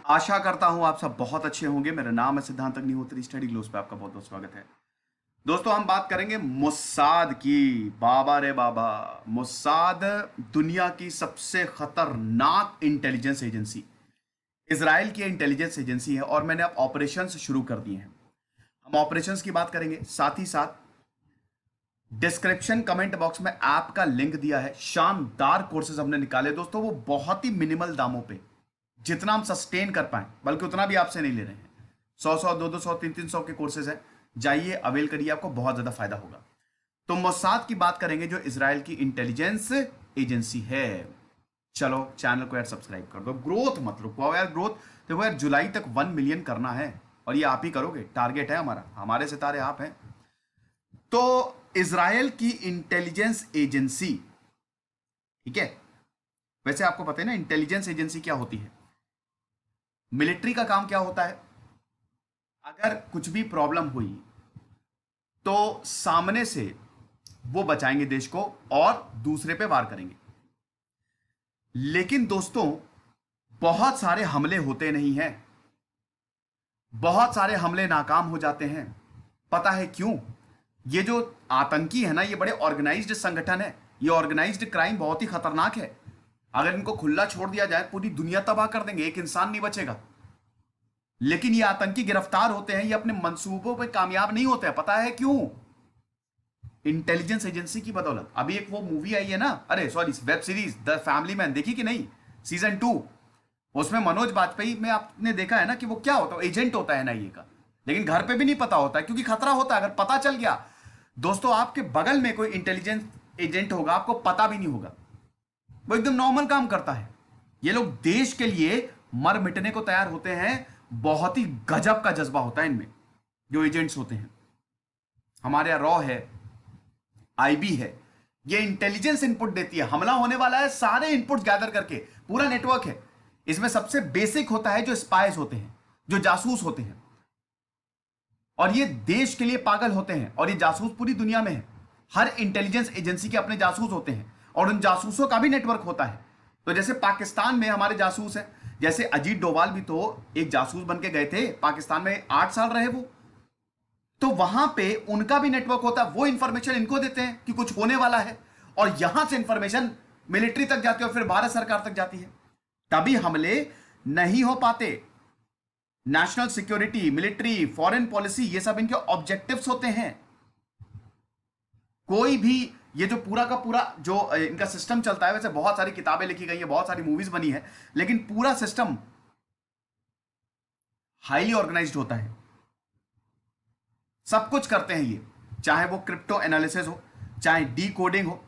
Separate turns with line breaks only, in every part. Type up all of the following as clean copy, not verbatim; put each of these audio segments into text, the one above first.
आशा करता हूं आप सब बहुत अच्छे होंगे। मेरा नाम है सिद्धांत अग्निहोत्री। स्टडी ग्लोस पे आपका बहुत बहुत स्वागत है। दोस्तों, हम बात करेंगे मुसाद की। बाबा रे बाबा, मुसाद दुनिया की सबसे खतरनाक इंटेलिजेंस एजेंसी, इसराइल की इंटेलिजेंस एजेंसी है और मैंने अब ऑपरेशंस शुरू कर दिए हैं। हम ऑपरेशंस की बात करेंगे, साथ ही साथ डिस्क्रिप्शन कमेंट बॉक्स में ऐप का लिंक दिया है। शानदार कोर्सेज हमने निकाले दोस्तों, वो बहुत ही मिनिमल दामों पे, जितना हम सस्टेन कर पाए, बल्कि उतना भी आपसे नहीं ले रहे हैं। 100 100 200 300 के कोर्सेज हैं। जाइए, अवेल करिए, आपको बहुत ज्यादा फायदा होगा। तो मोसाद की बात करेंगे, जो इसराइल की इंटेलिजेंस एजेंसी है। चलो, चैनल को यार सब्सक्राइब कर दो। ग्रोथ मत रुको यार, ग्रोथ देखो यार, जुलाई तक 1 मिलियन करना है और ये आप ही करोगे। टारगेट है हमारा, हमारे सितारे आप हैं। तो इसराइल की इंटेलिजेंस एजेंसी, ठीक है। वैसे आपको पता है ना इंटेलिजेंस एजेंसी क्या होती है। मिलिट्री का काम क्या होता है, अगर कुछ भी प्रॉब्लम हुई तो सामने से वो बचाएंगे देश को और दूसरे पे वार करेंगे। लेकिन दोस्तों, बहुत सारे हमले होते नहीं हैं, बहुत सारे हमले नाकाम हो जाते हैं। पता है क्यों? ये जो आतंकी है ना, ये बड़े ऑर्गेनाइज्ड संगठन है। ये ऑर्गेनाइज्ड क्राइम बहुत ही खतरनाक है। अगर इनको खुला छोड़ दिया जाए, पूरी दुनिया तबाह कर देंगे, एक इंसान नहीं बचेगा। लेकिन ये आतंकी गिरफ्तार होते हैं, ये अपने मंसूबों पे कामयाब नहीं होते हैं। पता है क्यों? इंटेलिजेंस एजेंसी की बदौलत। अभी एक वो मूवी आई है ना, अरे sorry, web series the family man, देखी कि नहीं? सीजन 2, उसमें मनोज बाजपेयी में आपने देखा है ना कि वो क्या होता है, एजेंट होता है एनआईए का। लेकिन घर पे भी नहीं पता होता है, क्योंकि खतरा होता है। अगर पता चल गया दोस्तों, आपके बगल में कोई इंटेलिजेंस एजेंट होगा, आपको पता भी नहीं होगा। वो एकदम नॉर्मल काम करता है। ये लोग देश के लिए मर मिटने को तैयार होते हैं। बहुत ही गजब का जज्बा होता है इनमें, जो एजेंट्स होते हैं। हमारे यहां रॉ है, आईबी है, ये इंटेलिजेंस इनपुट देती है। हमला होने वाला है, सारे इनपुट गैदर करके पूरा नेटवर्क है। इसमें सबसे बेसिक होता है जो स्पाइस होते हैं, जो जासूस होते हैं, और ये देश के लिए पागल होते हैं। और ये जासूस पूरी दुनिया में है। हर इंटेलिजेंस एजेंसी के अपने जासूस होते हैं और उन जासूसों का भी नेटवर्क होता है। तो जैसे पाकिस्तान में हमारे जासूस हैं, जैसे अजीत डोभाल भी तो एक जासूस बन के गए थे पाकिस्तान में, 8 साल रहे वो। तो वहां पे उनका भी नेटवर्क होता है। वो इंफॉर्मेशन इनको देते हैं कि कुछ होने वाला है, और यहां से इंफॉर्मेशन मिलिट्री तक जाती है और फिर भारत सरकार तक जाती है। तभी हमले नहीं हो पाते। National security, military, foreign policy, ये सब इनके ऑब्जेक्टिव्स होते हैं। कोई भी, ये जो पूरा का पूरा जो इनका सिस्टम चलता है, वैसे बहुत सारी किताबें लिखी गई है, बहुत सारी मूवीज बनी है, लेकिन पूरा सिस्टम हाईली ऑर्गेनाइज्ड होता है। सब कुछ करते हैं ये, चाहे वो क्रिप्टो एनालिसिस हो, चाहे डी कोडिंग हो।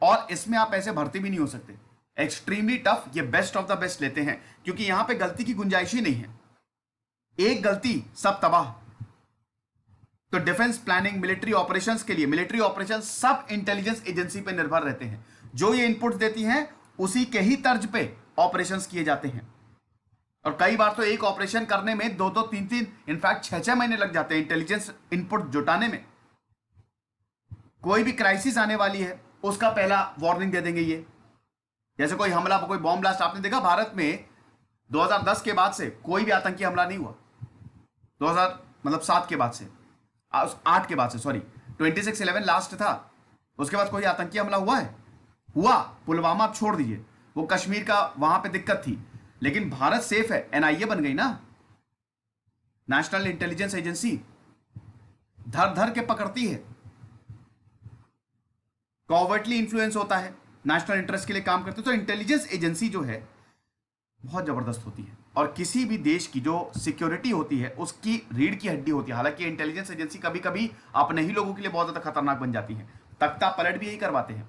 और इसमें आप ऐसे भर्ती भी नहीं हो सकते। एक्सट्रीमली टफ, ये बेस्ट ऑफ द बेस्ट लेते हैं, क्योंकि यहां पे गलती की गुंजाइश ही नहीं है। एक गलती सब तबाह। तो डिफेंस प्लानिंग, मिलिट्री ऑपरेशंस के लिए, मिलिट्री ऑपरेशंस सब इंटेलिजेंस एजेंसी पे निर्भर रहते हैं। जो ये इनपुट देती हैं, उसी के ही तर्ज पे ऑपरेशंस किए जाते हैं। और कई बार तो एक ऑपरेशन करने में 2 2 3 3 इनफैक्ट 6 6 महीने लग जाते हैं इंटेलिजेंस इनपुट जुटाने में। कोई भी क्राइसिस आने वाली है, उसका पहला वार्निंग दे देंगे ये। जैसे कोई हमला, कोई बॉम्ब ब्लास्ट, आपने देखा भारत में 2010 के बाद से कोई भी आतंकी हमला नहीं हुआ। 2000 मतलब 7 के बाद से, 8 के बाद से, सॉरी, 26/11 लास्ट था। उसके बाद कोई आतंकी हमला हुआ है? हुआ, पुलवामा आप छोड़ दीजिए, वो कश्मीर का, वहां पे दिक्कत थी। लेकिन भारत सेफ है, एनआईए बन गई ना, नेशनल इंटेलिजेंस एजेंसी। धर धर के पकड़ती है। कॉवर्टली इन्फ्लुएंस होता है, नेशनल इंटरेस्ट के लिए काम करते हैं। तो इंटेलिजेंस एजेंसी जो है बहुत जबरदस्त होती है, और किसी भी देश की जो सिक्योरिटी होती है उसकी रीढ़ की हड्डी होती है। हालांकि इंटेलिजेंस एजेंसी कभी कभी अपने ही लोगों के लिए बहुत ज्यादा खतरनाक बन जाती है, तख्ता पलट भी यही करवाते हैं।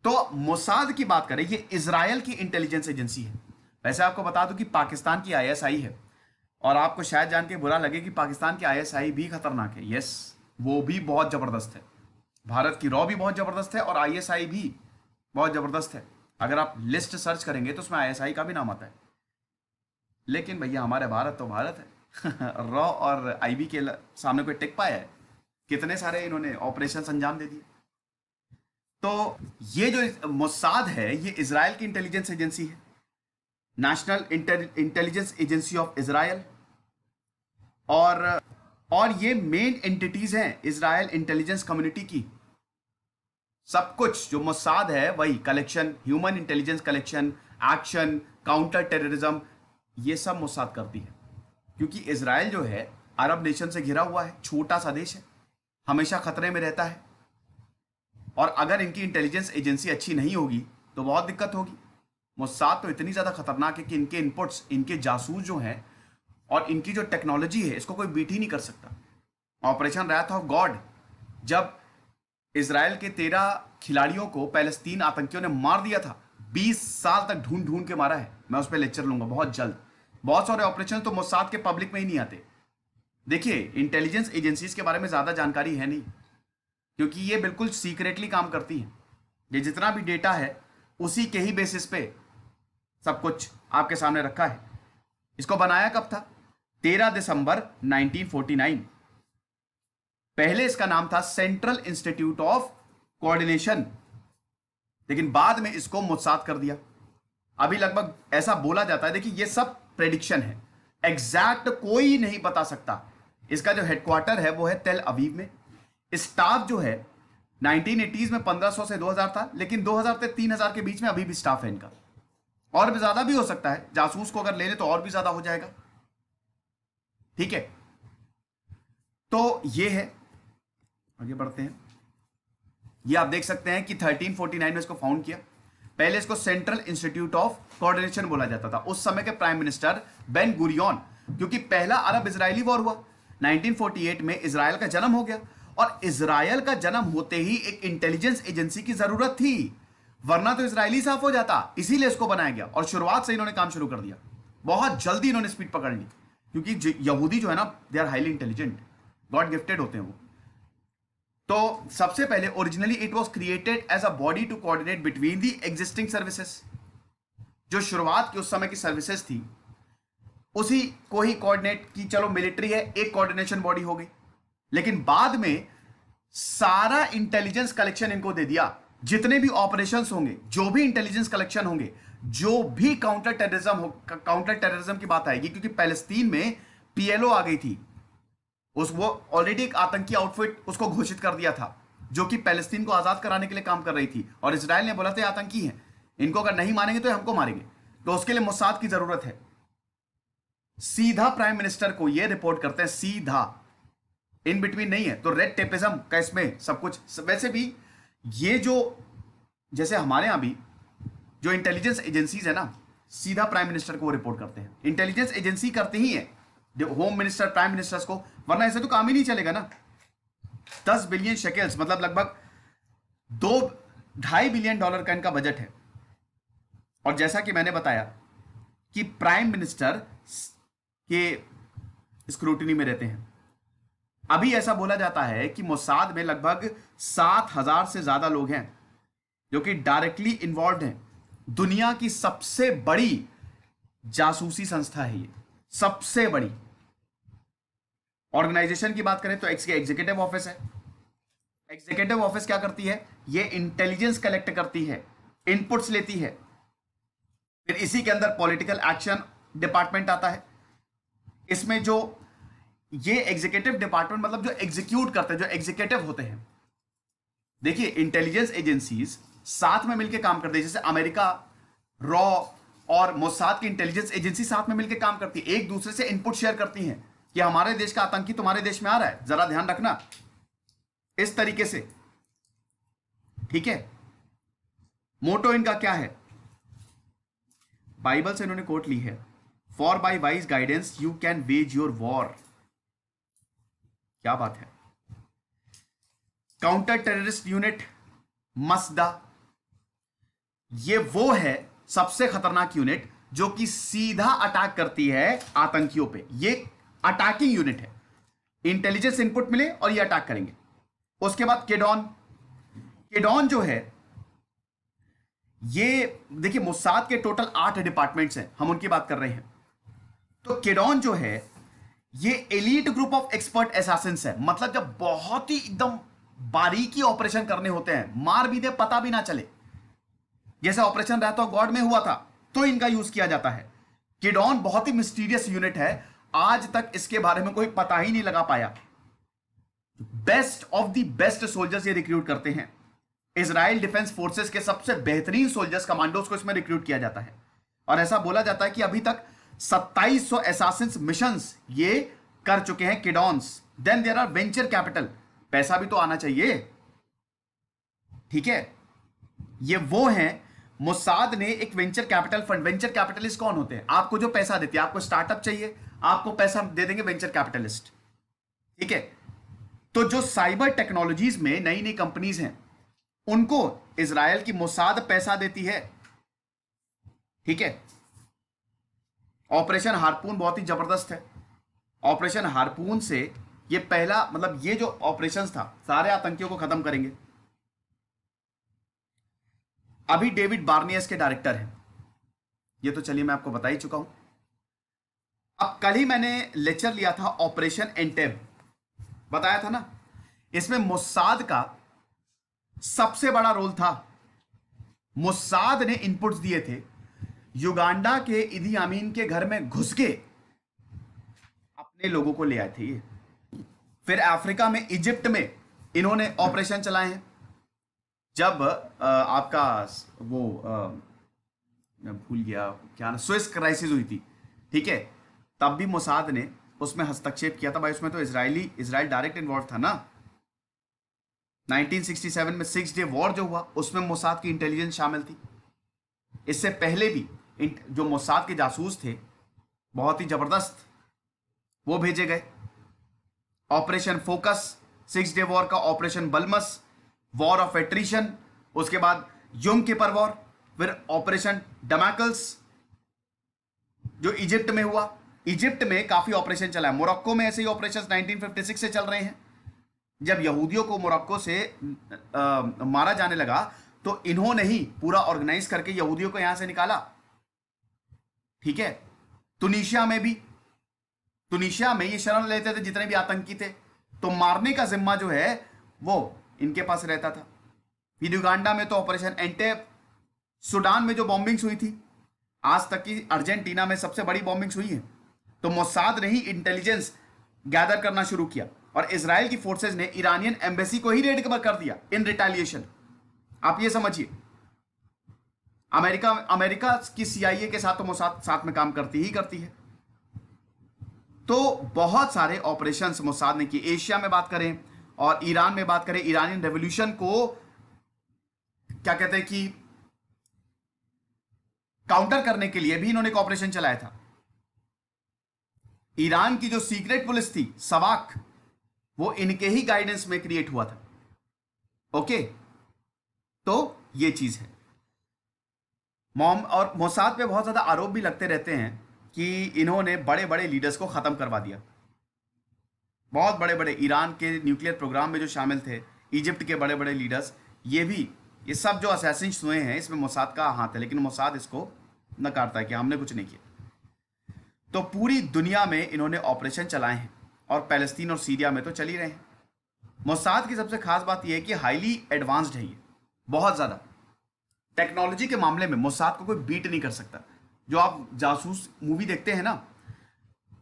तो मोसाद की बात करें, ये इजराइल की इंटेलिजेंस एजेंसी है। वैसे आपको बता दूं कि पाकिस्तान की आईएसआई है, और आपको शायद जान के बुरा लगे कि पाकिस्तान की आईएसआई भी खतरनाक है। यस, वो भी बहुत जबरदस्त है। भारत की रॉ भी बहुत जबरदस्त है और आईएसआई भी बहुत जबरदस्त है। अगर आप लिस्ट सर्च करेंगे तो उसमें आईएसआई का भी नाम आता है। लेकिन भैया, हमारे भारत तो भारत है। रॉ और आईबी के सामने कोई टिक पाया है? कितने सारे इन्होंने ऑपरेशन अंजाम दे दिए। तो ये जो मोसाद है, ये इजराइल की इंटेलिजेंस एजेंसी है। National intelligence agency of Israel, और ये मेन एंटिटीज हैं इजराइल इंटेलिजेंस कम्युनिटी की। सब कुछ जो मोसाद है वही collection, human intelligence collection, action, counter terrorism, ये सब मोसाद करती है। क्योंकि इजराइल जो है अरब नेशन से घिरा हुआ है, छोटा सा देश है, हमेशा खतरे में रहता है, और अगर इनकी इंटेलिजेंस एजेंसी अच्छी नहीं होगी तो बहुत दिक्कत होगी। मोसाद तो इतनी ज़्यादा खतरनाक है कि इनके इनपुट्स, इनके जासूस जो हैं और इनकी जो टेक्नोलॉजी है, इसको कोई बीट ही नहीं कर सकता। ऑपरेशन रायत ऑफ गॉड, जब इजराइल के 13 खिलाड़ियों को पैलेस्तीन आतंकियों ने मार दिया था, 20 साल तक ढूंढ ढूंढ के मारा है। मैं उस पर लेक्चर लूंगा बहुत जल्द। बहुत सारे ऑपरेशन तो मोसाद के पब्लिक में ही नहीं आते। देखिए, इंटेलिजेंस एजेंसीज के बारे में ज़्यादा जानकारी है नहीं, क्योंकि ये बिल्कुल सीक्रेटली काम करती हैं। ये जितना भी डेटा है उसी के ही बेसिस पे सब कुछ आपके सामने रखा है। इसको बनाया कब था? 13 दिसंबर 1949। पहले इसका नाम था सेंट्रल इंस्टीट्यूट ऑफ कोऑर्डिनेशन, लेकिन बाद में इसको मोसाद कर दिया। अभी लगभग ऐसा बोला जाता है, देखिए ये सब प्रेडिक्शन है, एग्जैक्ट कोई नहीं बता सकता। इसका जो हेडक्वार्टर है वो है तेल अवीव में। स्टाफ जो है 1980s में 1500 से 2000 था, लेकिन 2000 से 3000 के बीच में अभी भी स्टाफ है इनका, और भी ज्यादा भी हो सकता है। जासूस को अगर ले ले तो और भी ज्यादा हो जाएगा। ठीक है, तो ये है, आगे बढ़ते हैं। ये आप देख सकते हैं कि 1349 में इसको फाउंड किया। पहले इसको सेंट्रल इंस्टीट्यूट ऑफ कोऑर्डिनेशन बोला जाता था। उस समय के प्राइम मिनिस्टर बेन गुरियन, क्योंकि पहला अरब इजरायली वॉर हुआ 1948 में, इजराइल का जन्म हो गया, और इजराइल का जन्म होते ही एक इंटेलिजेंस एजेंसी की जरूरत थी, वरना तो इजरायली साफ हो जाता। इसीलिए इसको बनाया गया, और शुरुआत से इन्होंने काम शुरू कर दिया। बहुत जल्दी इन्होंने स्पीड पकड़ ली, क्योंकि यहूदी जो है ना, they are highly intelligent, god gifted होते हैं वो। तो सबसे पहले originally it was created as a body to coordinate between the existing services. जो शुरुआत की उस समय की सर्विसेज थी उसी को ही कोऑर्डिनेट की, चलो मिलिट्री है, एक कोऑर्डिनेशन बॉडी हो गई। लेकिन बाद में सारा इंटेलिजेंस कलेक्शन इनको दे दिया। जितने भी ऑपरेशंस होंगे, जो भी इंटेलिजेंस कलेक्शन होंगे, जो भी काउंटर टेररिज्म की बात आएगी, क्योंकि पैलेस्तीन में पीएलओ आ गई थी, वो ऑलरेडी एक आतंकी आउटफिट उसको घोषित कर दिया था, जो कि पैलेस्तीन को आजाद कराने के लिए काम कर रही थी। और इजराइल ने बोला था आतंकी हैं, इनको अगर नहीं मानेंगे तो हमको मारेंगे, तो उसके लिए मोसाद की जरूरत है। सीधा प्राइम मिनिस्टर को ये रिपोर्ट करते हैं, सीधा, इन बिटवीन नहीं है। तो रेड टेपिज्म का इसमें सब कुछ। वैसे भी ये जो, जैसे हमारे यहां भी जो इंटेलिजेंस एजेंसीज है ना, सीधा प्राइम मिनिस्टर को रिपोर्ट करते हैं। इंटेलिजेंस एजेंसी करते ही है होम मिनिस्टर, प्राइम मिनिस्टर्स को, वरना ऐसे तो काम ही नहीं चलेगा ना। 10 बिलियन शेकल्स मतलब लगभग 2-2.5 बिलियन डॉलर का इनका बजट है। और जैसा कि मैंने बताया कि प्राइम मिनिस्टर के स्क्रूटिनी में रहते हैं। अभी ऐसा बोला जाता है कि मोसाद में लगभग 7000 से ज्यादा लोग हैं जो कि डायरेक्टली इन्वॉल्व हैं। दुनिया की सबसे बड़ी जासूसी संस्था है ये, सबसे बड़ी। ऑर्गेनाइजेशन की बात करें तो एग्जीक्यूटिव ऑफिस है। एग्जीक्यूटिव ऑफिस क्या करती है? ये इंटेलिजेंस कलेक्ट करती है, इनपुट्स लेती है। फिर इसी के अंदर पॉलिटिकल एक्शन डिपार्टमेंट आता है। इसमें जो ये एग्जीक्यूटिव डिपार्टमेंट मतलब जो एग्जीक्यूट करते हैं, जो एग्जीक्यूटिव होते हैं। देखिए, इंटेलिजेंस एजेंसीज साथ में मिलकर काम करते हैं। जैसे अमेरिका रॉ और मोसाद की इंटेलिजेंस एजेंसी साथ में मिलकर काम करती है, एक दूसरे से इनपुट शेयर करती हैं कि हमारे देश का आतंकी तुम्हारे देश में आ रहा है, जरा ध्यान रखना, इस तरीके से। ठीक है, मोटो इनका क्या है? बाइबल से इन्होंने कोट ली है, for by wise guidance you can wage your war. क्या बात है। काउंटर टेररिस्ट यूनिट मसदा, ये वो है सबसे खतरनाक यूनिट जो कि सीधा अटैक करती है आतंकियों पे। ये अटैकिंग यूनिट है, इंटेलिजेंस इनपुट मिले और ये अटैक करेंगे। उसके बाद केडॉन। केडॉन जो है, ये देखिए मोसाद के टोटल 8 डिपार्टमेंट्स हैं, हम उनकी बात कर रहे हैं। तो केडॉन जो है ये elite group of expert Assassin's है। मतलब जब बहुत ही एकदम बारीकी ऑपरेशन करने होते हैं, मार भी दे पता भी ना चले, जैसे ऑपरेशन रायत ऑफ गॉड में हुआ था, तो इनका यूज किया जाता है। किडॉन बहुत ही मिस्टीरियस यूनिट है, आज तक इसके बारे में कोई पता ही नहीं लगा पाया। Best of the best soldiers ये रिक्रूट करते हैं। इजराइल डिफेंस फोर्सेस के सबसे बेहतरीन सोल्जर्स, कमांडोज को इसमें रिक्रूट किया जाता है। और ऐसा बोला जाता है कि अभी तक 2700 एसासिन्स मिशंस ये कर चुके हैं किडॉन्स। Then there are venture capital, पैसा भी तो आना चाहिए, ठीक है। ये वो हैं, मोसाद ने एक venture capital fund. Venture capitalist कौन होते हैं? आपको जो पैसा देते हैं, आपको स्टार्टअप चाहिए, आपको पैसा दे देंगे वेंचर कैपिटलिस्ट, ठीक है। तो जो साइबर टेक्नोलॉजीज में नई नई कंपनीज हैं, उनको इजराइल की मोसाद पैसा देती है, ठीक है। ऑपरेशन हार्पून बहुत ही जबरदस्त है। ऑपरेशन हार्पून से ये पहला, मतलब ये जो ऑपरेशन था, सारे आतंकियों को खत्म करेंगे। अभी डेविड बार्नियस के डायरेक्टर हैं, ये तो चलिए मैं आपको बता ही चुका हूं। अब कल ही मैंने लेक्चर लिया था ऑपरेशन एंटेब, बताया था ना, इसमें मोसाद का सबसे बड़ा रोल था। मोसाद ने इनपुट्स दिए थे, युगांडा के इदी अमीन के घर में घुस के अपने लोगों को ले आए थे ये। फिर अफ्रीका में, इजिप्ट में इन्होंने ऑपरेशन चलाए हैं। जब आपका वो मैं भूल गया क्या ना, स्विस क्राइसिस हुई थी, ठीक है, तब भी मोसाद ने उसमें हस्तक्षेप किया था भाई। उसमें तो इजराइल डायरेक्ट इन्वॉल्व था ना। 1967 में 6 डे वॉर जो हुआ, उसमें मोसाद की इंटेलिजेंस शामिल थी। इससे पहले भी जो मोसाद के जासूस थे, बहुत ही जबरदस्त, वो भेजे गए। ऑपरेशन फोकस, 6 डे वॉर का ऑपरेशन बलमस, वॉर ऑफ एट्रिशन, उसके बाद युम किपर वॉर, फिर ऑपरेशन डमाकल्स जो इजिप्ट में हुआ। इजिप्ट में काफी ऑपरेशन चला है। मोरक्को में ऐसे ही ऑपरेशन 1956 से चल रहे हैं। जब यहूदियों को मोरक्को से मारा जाने लगा, तो इन्होंने ही पूरा ऑर्गेनाइज करके यहूदियों को यहां से निकाला, ठीक है। तुनीशिया में भी, तुनीशिया में ये शरण लेते थे जितने भी आतंकी थे, तो मारने का जिम्मा जो है वो इनके पास रहता था। फिर युगांडा में तो ऑपरेशन एंटेब, सूडान में जो बॉम्बिंग्स हुई थी, आज तक की अर्जेंटीना में सबसे बड़ी बॉम्बिंग्स हुई है, तो मोसाद ने ही इंटेलिजेंस गैदर करना शुरू किया। और इजराइल की फोर्सेस ने ईरानियन एम्बेसी को ही रेड कर दिया इन रिटेलिएशन। आप ये समझिए, अमेरिका की सीआईए के साथ तो मोसाद साथ में काम करती है। तो बहुत सारे ऑपरेशंस मोसाद ने किए। एशिया में बात करें और ईरान में बात करें, ईरानियन रेवोल्यूशन को क्या कहते हैं कि काउंटर करने के लिए भी इन्होंने एक ऑपरेशन चलाया था। ईरान की जो सीक्रेट पुलिस थी, सवाक, वो इनके ही गाइडेंस में क्रिएट हुआ था। ओके, तो ये चीज है। और मोसाद पे बहुत ज्यादा आरोप भी लगते रहते हैं कि इन्होंने बड़े बड़े लीडर्स को खत्म करवा दिया। बहुत बड़े बड़े ईरान के न्यूक्लियर प्रोग्राम में जो शामिल थे, इजिप्ट के बड़े बड़े लीडर्स, ये सब जो असैसिन्स हुए हैं, इसमें मोसाद का हाथ है। लेकिन मोसाद इसको नकारता है कि हमने कुछ नहीं किया। तो पूरी दुनिया में इन्होंने ऑपरेशन चलाए हैं, और पैलेस्तीन और सीरिया में तो चल ही रहे हैं। मोसाद की सबसे खास बात यह है कि हाईली एडवांस्ड है ये, बहुत ज्यादा। टेक्नोलॉजी के मामले में मोसाद को कोई बीट नहीं कर सकता। जो आप जासूस मूवी देखते हैं ना,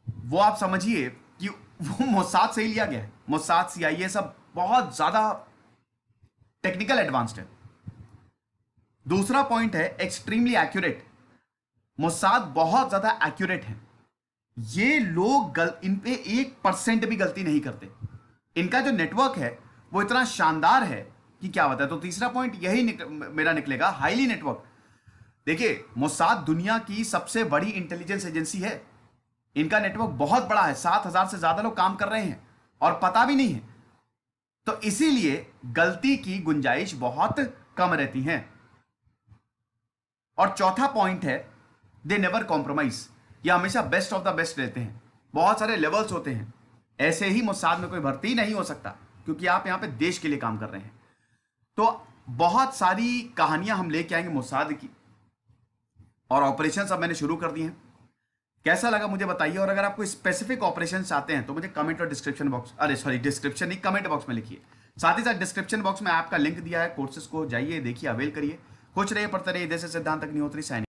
वो आप समझिए कि वो मोसाद से ही लिया गया है। मोसाद, सीआईए सब बहुत ज्यादा टेक्निकल एडवांस्ड है। दूसरा पॉइंट है एक्सट्रीमली एक्यूरेट। मोसाद बहुत ज्यादा एक्यूरेट है। ये लोग इन पे 1% भी गलती नहीं करते। इनका जो नेटवर्क है वो इतना शानदार है कि क्या बताए। तो तीसरा पॉइंट यही मेरा निकलेगा, हाईली नेटवर्क। देखिए, मोसाद दुनिया की सबसे बड़ी इंटेलिजेंस एजेंसी है। इनका नेटवर्क बहुत बड़ा है, 7000 से ज्यादा लोग काम कर रहे हैं और पता भी नहीं है। तो इसीलिए गलती की गुंजाइश बहुत कम रहती है। और चौथा पॉइंट है, दे नेवर कॉम्प्रोमाइज। ये हमेशा बेस्ट ऑफ द बेस्ट रहते हैं। बहुत सारे लेवल्स होते हैं, ऐसे ही मोसाद में कोई भर्ती नहीं हो सकता, क्योंकि आप यहां पे देश के लिए काम कर रहे हैं। तो बहुत सारी कहानियां हम लेके आएंगे मोसाद की, और ऑपरेशन अब मैंने शुरू कर दिए हैं। कैसा लगा मुझे बताइए। और अगर आपको स्पेसिफिक ऑपरेशन चाहते हैं तो मुझे कमेंट और डिस्क्रिप्शन बॉक्स, डिस्क्रिप्शन नहीं, कमेंट बॉक्स में लिखिए। साथ ही साथ डिस्क्रिप्शन बॉक्स में ऐप का लिंक दिया है, कोर्सेज को जाइए, देखिए, अवेल करिए। खुश रहिए, पढ़ते रहिए। देश से सिद्धांत तक नहीं होती।